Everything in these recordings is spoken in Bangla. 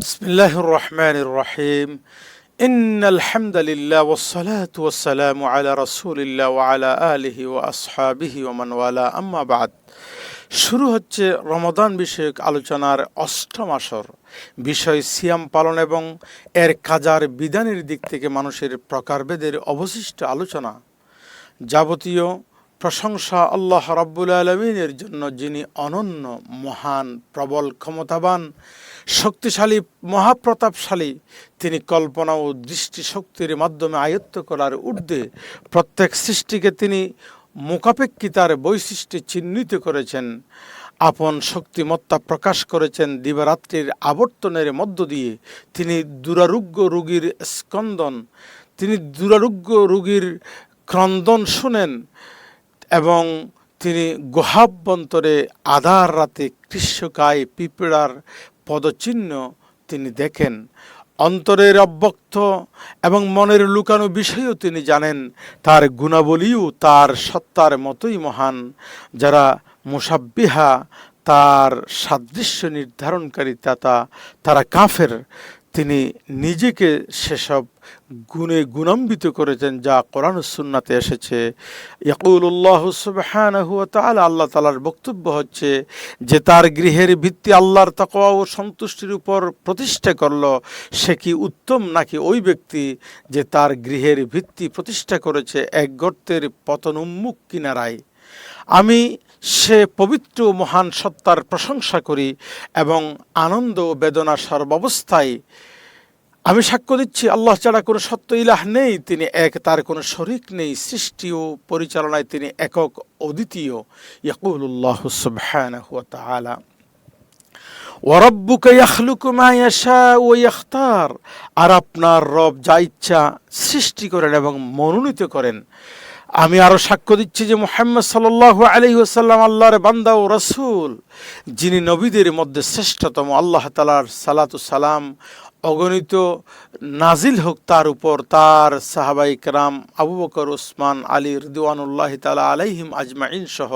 بسم الله الرحمن الرحيم إن الحمد لله والصلاة والسلام على رسول الله وعلى آله وأصحابه ومن والاه أما بعد শুরু হচ্ছে রমাদান বিষয়ক আলোচনার অষ্টম আসর। বিষয় সিয়াম পালন এবং এর কাজার বিধানের দিক থেকে মানুষের প্রকারভেদের অবশিষ্ট আলোচনা। যাবতীয় প্রশংসা আল্লাহ রাব্বুল আলামিনের জন্য, যিনি অনন্য, মহান, প্রবল, ক্ষমতাবান, শক্তিশালী, মহাপ্রতাপশালী। তিনি কল্পনা ও দৃষ্টিশক্তির মাধ্যমে আয়ত্ত করার ঊর্ধ্বে প্রত্যেক সৃষ্টিকে তিনি মোকাপেক্ষিতার বৈশিষ্ট্যে চিহ্নিত করেছেন। আপন শক্তিমত্তা প্রকাশ করেছেন দিবারাত্রির আবর্তনের মধ্য দিয়ে। তিনি দুরারোগ্য রোগীর স্কন্দন, তিনি দুরারোগ্য রোগীর ক্রন্দন শুনেন এবং তিনি গুহাভ্যন্তরে আধার রাতে কৃষ্ণকায় পিঁপড়ার পদচিহ্ন তিনি দেখেন। অন্তরের অব্যক্ত এবং মনের লুকানো বিষয়ও তিনি জানেন। তার গুণাবলীও তার সত্তার মতোই মহান। যারা মুসাব্বিহা, তার সাদৃশ্য নির্ধারণকারী তারা কাফের। তিনি নিজেকে সেসব গুণে গুণান্বিত করেছেন যা কোরআন ও সুন্নাতে এসেছে। ইয়াকুলুল্লাহু সুবহানাহু ওয়া তাআলা, আল্লাহ তাআলার বক্তব্য হচ্ছে যে তার গৃহের ভিত্তি আল্লাহর তাকওয়া ও সন্তুষ্টির উপর প্রতিষ্ঠা করল, সে কি উত্তম নাকি ওই ব্যক্তি যে তার গৃহের ভিত্তি প্রতিষ্ঠা করেছে এক গর্তের পতনোন্মুখ কিনারায়। আমি সে পবিত্র ও মহান সত্তার প্রশংসা করি এবং আনন্দ ও বেদনা সর্বাবস্থায় আমি সাক্ষ্য দিচ্ছি আল্লাহ ছাড়া কোনো সত্য ইলাহ নেই, তিনি এক, তার কোনো শরীক নেই, সৃষ্টি ও পরিচালনায় তিনি একক অদ্বিতীয়। ইয়াকুলুল্লাহু সুবহানাহু ওয়া তাআলা ওয়া রাব্বুকা ইয়াখলুকু মা ইয়াশাউ ওয়া ইখতার, আর আপনার রব যা ইচ্ছা সৃষ্টি করেন এবং মনোনীত করেন। আমি আরও সাক্ষ্য দিচ্ছি যে মুহাম্মদ সাল্লাল্লাহু আলাইহি ওয়াসাল্লাম আল্লাহর বান্দা ও রাসূল, যিনি নবীদের মধ্যে শ্রেষ্ঠতম। আল্লাহ তাআলার সালাতু সালাম অগণিত নাজিল হোক তার উপর, তার সাহাবায়ে কেরাম আবু বকর, ওসমান, আলী রিদওয়ানুল্লাহি তাআলা আলাইহিম আজমাইন সহ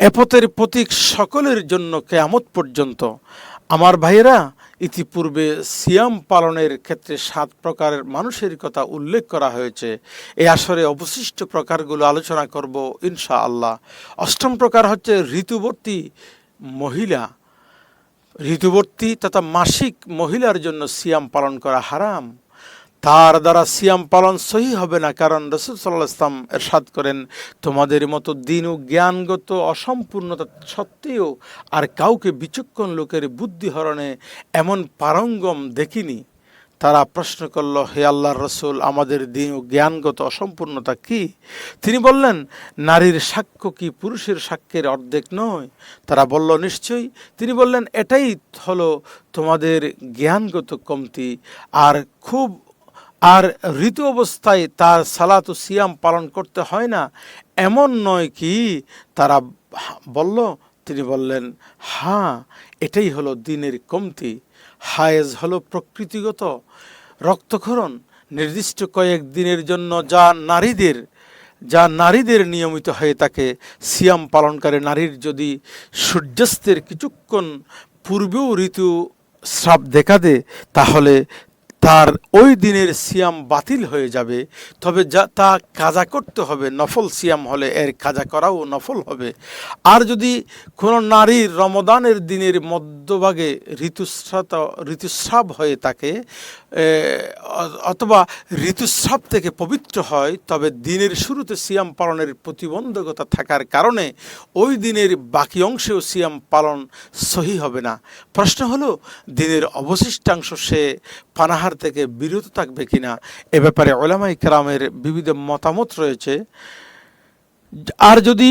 এ পথের প্রতীক সকলের জন্য কিয়ামত পর্যন্ত। আমার ভাইয়েরা, ইতিপূর্বে সিয়াম পালনের ক্ষেত্রে 7 প্রকারের মানুষের কথা উল্লেখ করা হয়েছে। এই আসরে অবশিষ্ট প্রকারগুলো আলোচনা করব ইনশাআল্লাহ। অষ্টম প্রকার হচ্ছে ঋতুবর্তী মহিলা। ঋতুবর্তী তথা মাসিক মহিলার জন্য সিয়াম পালন করা হারাম। তার দ্বারা সিয়াম পালন সহি হবে না, কারণ রাসূল সাল্লাল্লাহু আলাইহি ওয়াসাল্লাম ইরশাদ করেন, তোমাদের মতো দিন ও জ্ঞানগত অসম্পূর্ণতা সত্ত্বেও আর কাউকে বিচক্ষণ লোকের বুদ্ধি হরণে এমন পারঙ্গম দেখিনি। তারা প্রশ্ন করল, হে আল্লাহর রাসূল, আমাদের দিন ও জ্ঞানগত অসম্পূর্ণতা কি? তিনি বললেন, নারীর সাক্ষ্য কি পুরুষের সাক্ষ্যের অর্ধেক নয়? তারা বলল, নিশ্চয়ই। তিনি বললেন, এটাই হলো তোমাদের জ্ঞানগত কমতি। আর ঋতু অবস্থায় তার সালাত ও সিয়াম পালন করতে হয় না এমন নয় কি? তারা বলল, তিনি বললেন, হ্যাঁ, এটাই হলো দিনের কমতি। হায়েজ হলো প্রকৃতিগত রক্তক্ষরণ, নির্দিষ্ট কয়েক দিনের জন্য যা নারীদের নিয়মিত হয়ে থাকে। সিয়াম পালনকারী নারীর যদি সূর্যাস্তের কিছুক্ষণ পূর্বেও ঋতুস্রাব দেখা দেয়, তাহলে তার ওই দিনের সিয়াম বাতিল হয়ে যাবে। তবে তা কাজা করতে হবে। নফল সিয়াম হলে এর কাজা করাও নফল হবে। আর যদি কোনো নারীর রমদানের দিনের মধ্যভাগে ঋতুস্রাব হয়ে থাকে অথবা ঋতুস্রাব থেকে পবিত্র হয়, তবে দিনের শুরুতে সিয়াম পালনের প্রতিবন্ধকতা থাকার কারণে ওই দিনের বাকি অংশেও সিয়াম পালন সহি হবে না। প্রশ্ন হলো, দিনের অবশিষ্টাংশ সে পানাহার থেকে বিরত থাকবে কিনা? এ ব্যাপারে উলামায়ে কেরামের বিবিধ মতামত রয়েছে। আর যদি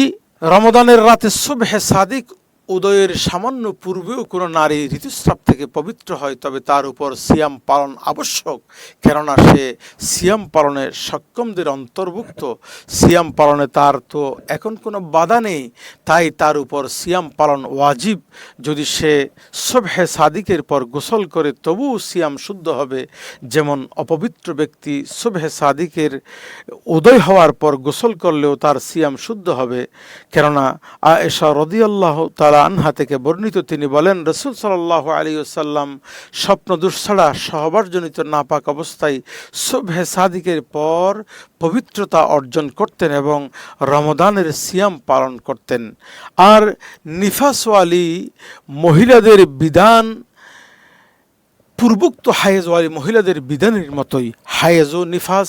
রমদানের রাতে সুবহে সাদিক উদয়ের সামান্য পূর্বেও কোনো নারী ঋতুস্রাব থেকে পবিত্র হয়, তবে তার উপর সিয়াম পালন আবশ্যক, কেননা সে সিয়াম পালনে সক্ষমদের অন্তর্ভুক্ত। সিয়াম পালনে তার তো এখন কোনো বাধা নেই, তাই তার উপর সিয়াম পালন ওয়াজিব। যদি সে সুবহে সাদিকের পর গোসল করে তবুও সিয়াম শুদ্ধ হবে। যেমন অপবিত্র ব্যক্তি সুবহে সাদিকের উদয় হওয়ার পর গোসল করলেও তার সিয়াম শুদ্ধ হবে, কেননা আয়েশা রাদিয়াল্লাহু তাআলা তাআলা আনহা থেকে বর্ণিত, তিনি বলেন, রাসূল সাল্লাল্লাহু আলাইহি ওয়াসাল্লাম স্বপ্নদোষ ছাড়া সহবাসজনিত নাপাক অবস্থায় সুবহে সাদিকের পর পবিত্রতা অর্জন করতেন এবং রমজানের সিয়াম পালন করতেন। আর নিফাসওয়ালি মহিলাদের বিধান পূর্বোক্ত হায়েজওয়ালি মহিলাদের বিধানের মতোই হায়েজ ও নিফাস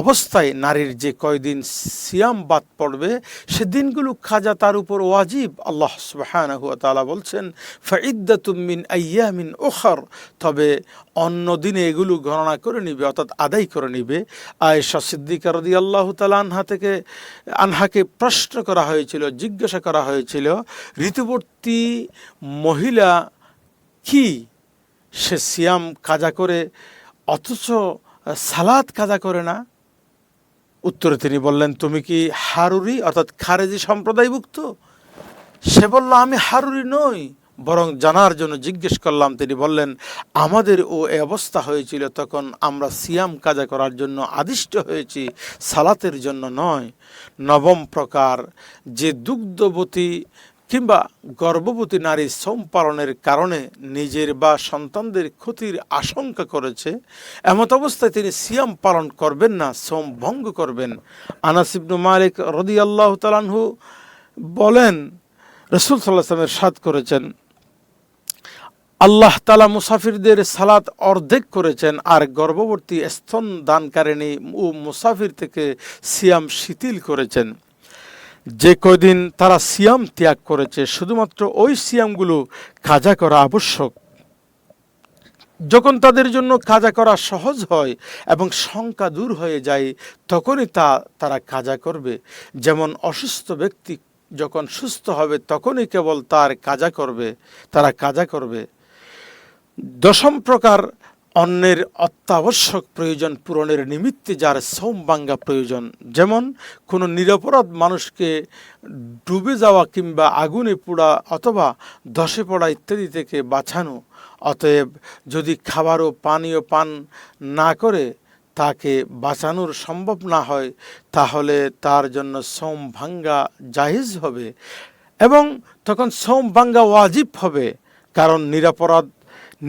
অবস্থায় নারীর যে কয়দিন সিয়াম বাদ পড়বে সে দিনগুলো খাজা তার উপর ওয়াজিব। আল্লাহ সুবহানাহু ওয়া তাআলা বলছেন, ফাইদ্দাতুম মিন আইয়ামিন উখর, তবে অন্য দিনে এগুলো গণনা করে নিবে, অর্থাৎ আদায় করে নিবে। আয়েশা সিদ্দিকা রাদিয়াল্লাহু তাআলা আনহাকে প্রশ্ন করা হয়েছিল, জিজ্ঞাসা করা হয়েছিল, ঋতুবর্তী মহিলা কি সে সিয়াম কাজা করে অথচ সালাত কাজা করে না? উত্তরে তিনি বললেন, তুমি কি হারুরি অর্থাৎ খারেজি সম্প্রদায়ভুক্ত? সে বলল, আমি হারুরি নই, বরং জানার জন্য জিজ্ঞেস করলাম। তিনি বললেন, আমাদের এই অবস্থা হয়েছিল তখন আমরা সিয়াম কাজা করার জন্য আদিষ্ট হয়েছি, সালাতের জন্য নয়। নবম প্রকার, যে দুগ্ধবতী কিংবা গর্ভবতী নারী সোম পালনের কারণে নিজের বা সন্তানদের ক্ষতির আশঙ্কা করেছে, এমত অবস্থায় তিনি সিয়াম পালন করবেন না, সোম ভঙ্গ করবেন। আনাস ইবনে মালিক রাদিয়াল্লাহু তাআলা আনহু বলেন, রাসূল সাল্লাল্লাহু আলাইহি ওয়াসাল্লাম ইরশাদ করেছেন, আল্লাহ তাআলা মুসাফিরদের সালাত অর্ধেক করেছেন আর গর্ভবতী স্তন দানকারিণী ও মুসাফির থেকে সিয়াম শিথিল করেছেন। যে কয়দিন তারা সিয়াম ত্যাগ করেছে শুধুমাত্র ওই সিয়ামগুলো কাজা করা আবশ্যক। যখন তাদের জন্য কাজা করা সহজ হয় এবং শঙ্কা দূর হয়ে যায় তখনই তারা কাজা করবে। যেমন অসুস্থ ব্যক্তি যখন সুস্থ হবে তখনই কেবল তারা কাজা করবে। দশম প্রকার, অন্যের অত্যাবশ্যক প্রয়োজন পূরণের নিমিত্তে যার সোম ভাঙ্গা প্রয়োজন, যেমন কোনো নিরপরাধ মানুষকে ডুবে যাওয়া কিংবা আগুনে পোড়া অথবা ধসে পড়া ইত্যাদি থেকে বাঁচানো। অতএব যদি খাবার ও পানীয় পান না করে তাকে বাঁচানোর সম্ভব না হয় তাহলে তার জন্য সোম ভাঙ্গা জায়েজ হবে এবং তখন সোম ভাঙ্গা ওয়াজিব হবে। কারণ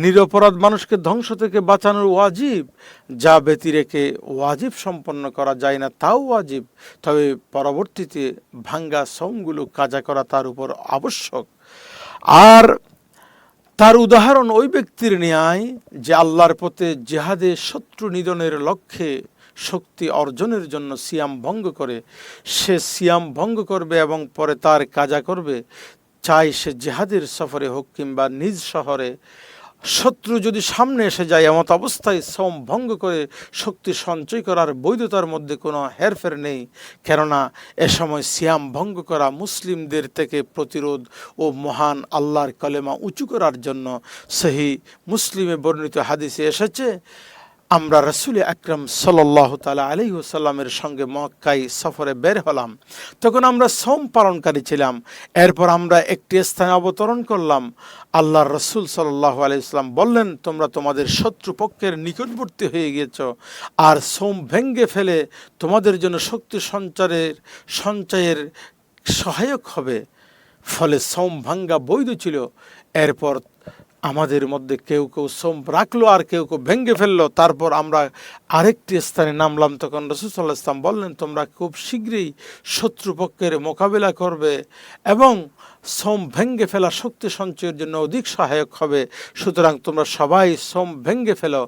নিরপরাধ মানুষকে ধ্বংস থেকে বাঁচানোর ওয়াজিব, যা ব্যতি রেখে ওয়াজিব সম্পন্ন করা যায় না তাও ওয়াজিব। তবে পরবর্তীতে ভাঙ্গা সোমগুলো কাজা করা তার উপর আবশ্যক। আর তার উদাহরণ ওই ব্যক্তির ন্যায় যে আল্লাহর পথে জিহাদে শত্রু নিধনের লক্ষ্যে শক্তি অর্জনের জন্য সিয়াম ভঙ্গ করে। সে সিয়াম ভঙ্গ করবে এবং পরে তার কাজা করবে, চাই সে জিহাদের সফরে হোক কিংবা নিজ শহরে। শত্রু যদি সামনে এসে যায় এমত অবস্থায় সোম ভঙ্গ করে শক্তি সঞ্চয় করার বৈধতার মধ্যে কোনো হেরফের নেই, কেননা এ সময় সিয়াম ভঙ্গ করা মুসলিমদের থেকে প্রতিরোধ ও মহান আল্লাহর কলেমা উঁচু করার জন্য। সহিহ মুসলিমে বর্ণিত হাদিসে এসেছে, আমরা রাসূল আকরাম সাল্লাল্লাহু তাআলা আলাইহি ওয়াসাল্লামের সঙ্গে মক্কায় সফরে বের হলাম। তখন আমরা সোম পালনকারী ছিলাম। এরপর আমরা একটি স্থানে অবতরণ করলাম। আল্লাহর রাসূল সাল্লাল্লাহু আলাইহি ওয়াসাল্লাম বললেন, তোমরা তোমাদের শত্রুপক্ষের নিকটবর্তী হয়ে গিয়েছ আর সোম ভেঙ্গে ফেলে তোমাদের জন্য শক্তি সঞ্চয়ের সহায়ক হবে। ফলে সোম ভাঙ্গা বৈধ ছিল। এরপর আমাদের মধ্যে কেউ সোম রাখলো আর কেউ ভেঙ্গে ফেললো। তারপর আমরা আরেকটি স্থানে নামলাম। তখন রাসূল সাল্লাল্লাহু আলাইহি ওয়াসাল্লাম বললেন, তোমরা খুব শীঘ্রই শত্রুপক্ষের মোকাবেলা করবে এবং সোম ভেঙ্গে ফেলা শক্তি সঞ্চয়ের জন্য অধিক সহায়ক হবে। সুতরাং তোমরা সবাই সোম ভেঙ্গে ফেলো।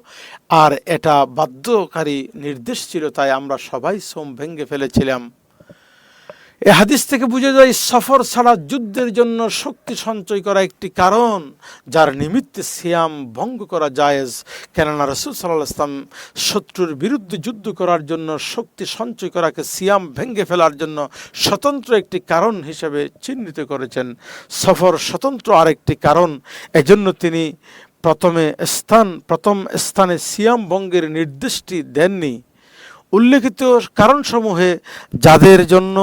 আর এটা বাধ্যকারী নির্দেশ ছিল, তাই আমরা সবাই সোম ভেঙ্গে ফেলেছিলাম। এ হাদিস থেকে বোঝা যায় সফর ছাড়া যুদ্ধের জন্য শক্তি সঞ্চয় করা একটি কারণ যার নিমিত্তে সিয়াম ভঙ্গ করা জায়েজ। কেননা রাসূল সাল্লাল্লাহু আলাইহি ওয়াসাল্লাম শত্রুর বিরুদ্ধে যুদ্ধ করার জন্য শক্তি সঞ্চয় করাকে সিয়াম ভেঙ্গে ফেলার জন্য স্বতন্ত্র একটি কারণ হিসেবে চিহ্নিত করেছেন। সফর স্বতন্ত্র আরেকটি কারণ, এজন্য তিনি প্রথম স্থানে সিয়াম ভঙ্গের নির্দেশটি দেননি। উল্লেখিত কারণসমূহে যাদের জন্য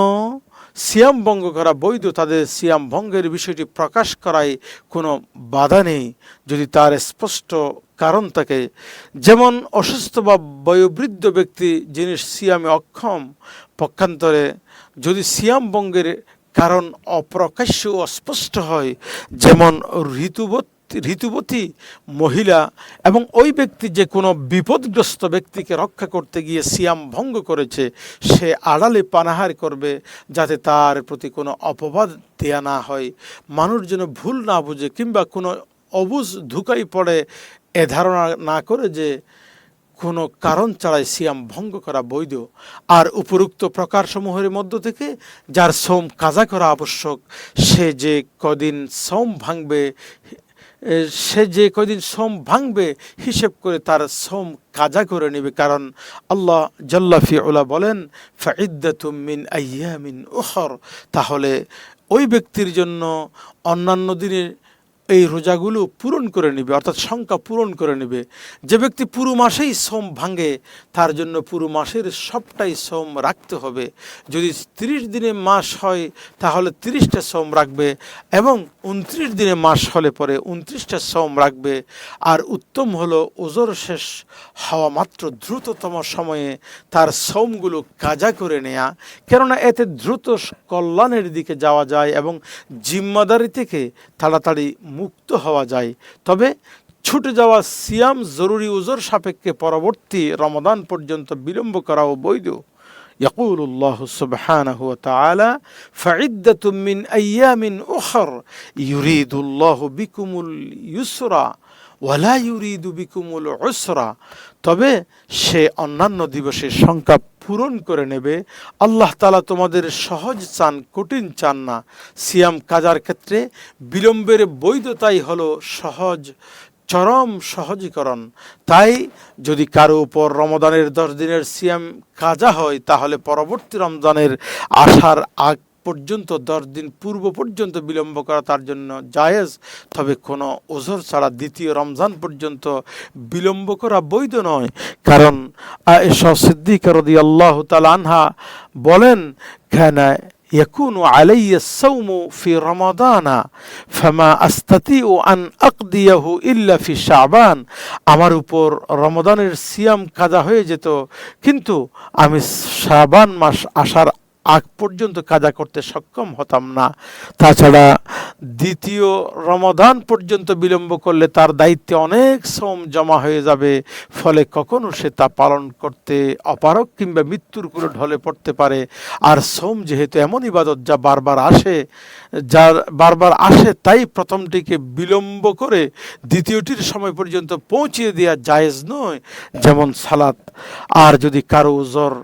সিয়াম ভঙ্গ করা বৈধ তাদের সিয়াম ভঙ্গের বিষয়টি প্রকাশ করায় কোনো বাধা নেই যদি তার স্পষ্ট কারণ থাকে। যেমন অসুস্থ বা বয়োবৃদ্ধ ব্যক্তি যিনি সিয়ামে অক্ষম, পক্ষান্তরে যদি সিয়াম ভঙ্গের কারণ অপ্রকাশ্য ও স্পষ্ট হয়, যেমন ঋতুবতী মহিলা এবং ওই ব্যক্তি যে কোনো বিপদগ্রস্ত ব্যক্তিকে রক্ষা করতে গিয়ে সিয়াম ভঙ্গ করেছে, সে আড়ালে পানাহার করবে যাতে তার প্রতি কোনো অপবাদ দেয়া না হয়, মানুষ যেন ভুল না বুঝে কিংবা কোনো অবুঝ ধোঁকায় পড়ে এ ধারণা না করে যে কোনো কারণ ছাড়াই সিয়াম ভঙ্গ করা বৈধ। আর উপরোক্ত প্রকারসমূহের মধ্য থেকে যার সোম কাজা করা আবশ্যক, সে যে কদিন সোম ভাঙবে হিসেব করে তার সোম কাজা করে নেবে। কারণ আল্লাহ জাল্লা ফিউলা বলেন, ফাইদ্দাতুম মিন আইয়ামিন উখর, তাহলে ওই ব্যক্তির জন্য অন্যান্য দিনের এই রোজাগুলো পূরণ করে নেবে, অর্থাৎ সংখ্যা পূরণ করে নেবে। যে ব্যক্তি পুরো মাসেই সোম ভাঙে, তার জন্য পুরো মাসের সবটাই সোম রাখতে হবে। যদি 30 দিনে মাস হয় তাহলে 30টা সোম রাখবে, এবং 29 দিনে মাস হলে পরে 29টা সোম রাখবে। আর উত্তম হলো ওজর শেষ হওয়া মাত্র দ্রুততম সময়ে তার সোমগুলো কাজা করে নেয়া, কেননা এতে দ্রুত কল্যাণের দিকে যাওয়া যায় এবং জিম্মাদারি থেকে তাড়াতাড়ি মুক্ত হওয়া যায়। তবে ছুটে যাওয়া সিয়াম জরুরি ওজর সাপেক্ষে পরবর্তী রমাদান পর্যন্ত বিলম্ব করাও বৈধ। ইয়াকুলুল্লাহু সুবহানাহু ওয়া তাআলা, ফাইদ্দাতুম মিন আইয়ামিন উখর ইউরিদুল্লাহু বিকুমুল ইউসরা ওয়ালা ইউরিদু বিকুমুল উসরা, তবে সে অন্যান্য দিবসের সংখ্যা পূরণ করে নেবে। আল্লাহ তাআলা তোমাদের সহজ চান, কঠিন চান না। সিয়াম কাজার ক্ষেত্রে বিলম্বের বৈধতাই হলো সহজ, চরম সহজীকরণ। তাই যদি কারো উপর রমজানের 10 দিনের সিয়াম কাজা হয়, তাহলে পরবর্তী রমজানের আসার আগ পর্যন্ত 10 দিন পূর্ব পর্যন্ত বিলম্ব করা তার জন্য জায়েজ। তবে কোনো ওজর ছাড়া দ্বিতীয় রমজান পর্যন্ত বিলম্ব করা বৈধ নয়। কারণ আয়েশা সিদ্দিকা রাদিয়াল্লাহু তাআলা আনহা বলেন, কানা ইয়াকুনু আলাইয়া আস-সাওমু ফি রমাদানা ফামা আস্তাতিউ আন আকদিয়াহু ইল্লা ফি শাবান, আমার উপর রমাদানের সিয়াম কাজা হয়ে যেত, কিন্তু আমি শাবান মাস আসার আগ পর্যন্ত কাজা করতে সক্ষম হতাম না। তাছাড়া দ্বিতীয় রমাদান পর্যন্ত বিলম্ব করলে তার দায়িত্বে অনেক শ্রম জমা হয়ে যাবে, ফলে কখনো সে তা পালন করতে অপারগ কিংবা মৃত্যুর কুলে ঢলে পড়তে পারে। আর শ্রম যেহেতু এমন ইবাদত যা বারবার আসে, তাই প্রথমটিকে বিলম্ব করে দ্বিতীয়টির সময় পর্যন্ত পৌঁছিয়ে দেওয়া জায়েজ নয়, যেমন সালাত। আর যদি কারো ওজর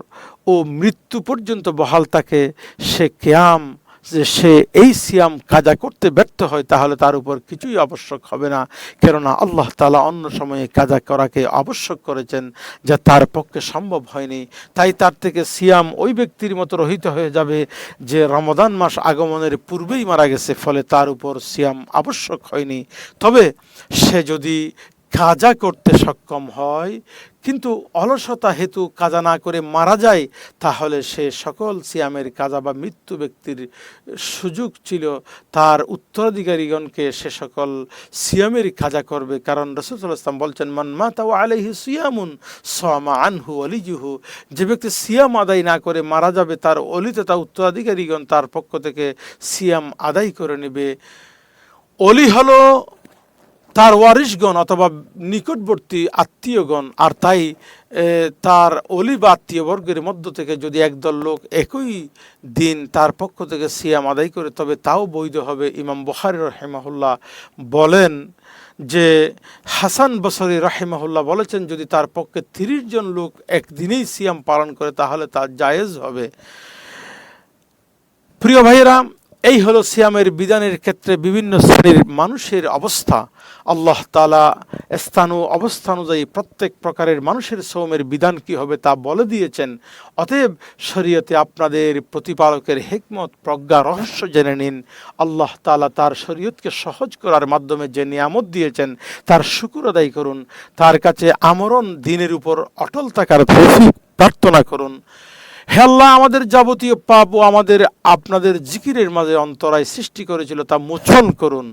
ও মৃত্যু পর্যন্ত বহাল থাকে, সে এই সিয়াম কাজা করতে ব্যর্থ হয়, তাহলে তার উপর কিছুই আবশ্যক হবে না। কেননা আল্লাহ তাআলা অন্য সময়ে কাজা করাকে আবশ্যক করেছেন, যা তার পক্ষে সম্ভব হয়নি। তাই তার থেকে সিয়াম ওই ব্যক্তির মতো রহিত হয়ে যাবে যে রমাদান মাস আগমনের পূর্বেই মারা গেছে, ফলে তার উপর সিয়াম আবশ্যক হয়নি। তবে সে যদি কাজা করতে সক্ষম হয় কিন্তু অলসতা হেতু কাজা না করে মারা যায়, তাহলে সে সকল সিয়ামের কাজা বা মৃত্যু ব্যক্তির সুযোগ ছিল তার উত্তরাধিকারীগণকে সে সকল সিয়ামের কাজা করবে। কারণ রাসূল সাল্লাল্লাহু আলাইহি ওয়াসাল্লাম বলছেন, মান মাতা ওয়া আলাইহি সিয়ামুন সামা আনহু ওয়ালিজুহু, যে ব্যক্তি সিয়াম আদায় না করে মারা যাবে, তার অলি তথা উত্তরাধিকারীগণ তার পক্ষ থেকে সিয়াম আদায় করে নেবে। অলি হলো তার ওয়ারিশগণ অথবা নিকটবর্তী আত্মীয়গণ। আর তাই তার অলি বা আত্মীয়বর্গের মধ্য থেকে যদি একদল লোক একই দিন তার পক্ষ থেকে সিয়াম আদায় করে, তবে তাও বৈধ হবে। ইমাম বুখারী রাহিমাহুল্লাহ বলেন যে হাসান বসরি রাহিমাহুল্লাহ বলেছেন, যদি তার পক্ষে 30 জন লোক একদিনেই সিয়াম পালন করে তাহলে তার জায়েজ হবে। প্রিয় ভাইয়েরা, এই হলো সিয়ামের বিধানের ক্ষেত্রে বিভিন্ন শ্রেণীর মানুষের অবস্থা। আল্লাহ তাআলা স্থান ও অবস্থা অনুযায়ী প্রত্যেক প্রকারের মানুষের সওমের বিধান কি হবে তা বলে দিয়েছেন। অতএব শরীয়তে আপনাদের প্রতিপালকের হিকমত, প্রজ্ঞা, রহস্য জেনে নিন। আল্লাহ তাআলা তার শরীয়তকে সহজ করার মাধ্যমে যে নিয়ামত দিয়েছেন তার শুকর আদায় করুন, তার কাছে আমরণ দিনের উপর অটল থাকার তৌফিক প্রার্থনা করুন। হে আল্লাহ, আমাদের যাবতীয় পাপ ও আপনাদের জিকিরের মাঝে অন্তরায় সৃষ্টি করেছিল তা মোচন করুন।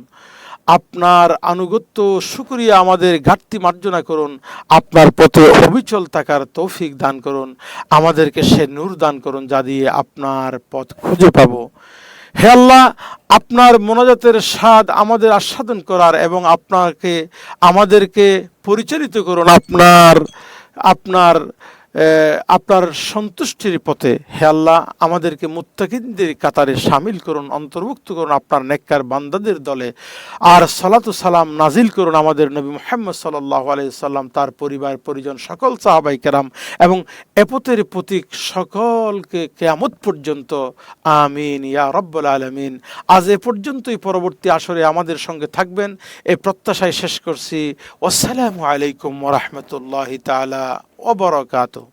আপনার আনুগত্য শুকরিয়া আমাদের ঘাটতি মার্জনা করুন। আপনার পথে অবিচল থাকার তৌফিক দান করুন। আমাদেরকে সে নূর দান করুন যা দিয়ে আপনার পথ খুঁজে পাব। হে আল্লাহ, আপনার মোনাজাতের স্বাদ আমাদের আস্বাদন করার এবং আমাদেরকে পরিচালিত করুন আপনার আপনার আপনার সন্তুষ্টির পথে। হে আল্লাহ, আমাদেরকে মুত্তাকিনদের কাতারে শামিল করুন, অন্তর্ভুক্ত করুন আপনার নেককার বান্দাদের দলে। আর সালাতু সালাম নাজিল করুন আমাদের নবী মুহাম্মদ সাল্লাল্লাহু আলাইহি সাল্লাম, তার পরিবার পরিজন, সকল সাহাবায়ে কেরাম এবং এপথের প্রতীক সকলকে কিয়ামত পর্যন্ত। আমিন ইয়া রাব্বুল আলামিন। আজ এ পর্যন্তই, পরবর্তী আসরে আমাদের সঙ্গে থাকবেন এই প্রত্যাশায় শেষ করছি। ওয়াসসালামু আলাইকুম ওয়া রাহমাতুল্লাহি তাআলা ওয়া বারাকাতুহু।